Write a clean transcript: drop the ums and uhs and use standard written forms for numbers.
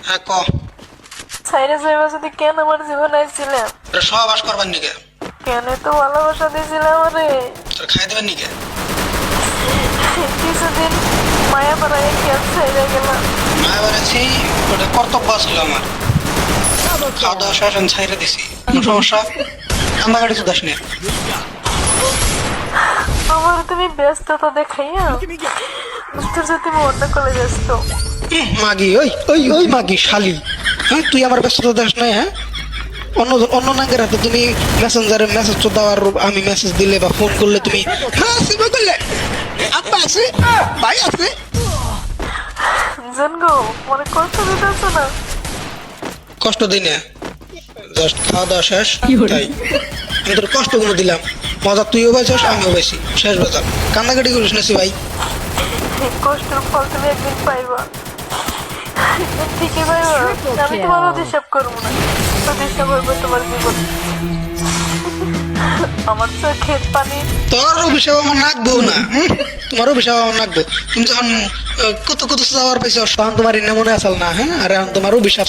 হ্যাঁ ক সাইরে যাইবা যদি কেন আমার জীবন আইছিলাম? তোর সহবাস করবার নিকে কেন তো ভালোবাসা দিয়েছিল আমারে? তোর খাই দেবার নিকে কিছুদিন মায়া পাড়ায় কেন সাইরে গেলাম? মায়া বেড়েছি, ওটা কর্তব্য ছিল আমার। খাওয়া দাওয়া শেষ আমি ছাইরে দিছি, কোনো সমস্যা? কান্দাকাটি তো দাস না। আমার তুমি ব্যস্ততা দেখাইয়া বুঝতে যে তুমি অন্য কলে ব্যস্ত। মাগি ওই ওই ওই মাগি শালি, হ্যাঁ তুই আমার ব্যস্ততা দাস নাই? হ্যাঁ অন্য অন্য নাঙ্গের হাতে তুমি মেসেঞ্জারে মেসেজ তো দেওয়ার, আমি মেসেজ দিলে বা ফোন করলে তুমি হ্যাঁ সিবা করলে আব্বা আছে ভাই আছে। জানগো মনে কষ্ট দিতে আছো না? কষ্ট দিই না, জাস্ট খাওয়া দাওয়া শেষ তাই। আমি তোর কষ্ট কোনো দিলাম, মজা তুইও পাইছিস আমিও পাইছি, শেষ বাজার। কান্দাকাটি করিস না ভাই। এই কষ্টের ফল তুমি একদিন পাইবা, ঠিকই পাইবা। আমি তোমার অভিশাপ করবো না, প্রতিষ্ঠা করবো তোমার জীবন। আমার চোখের পানি তোর অভিশাপ আমার নাকবো না, তোমার অভিশাপ আমার নাকবো। তুমি যখন কত কত যাওয়ার পেয়েছ তখন তোমার এনে মনে আসল না, হ্যাঁ? আর এখন তোমার অভিশাপ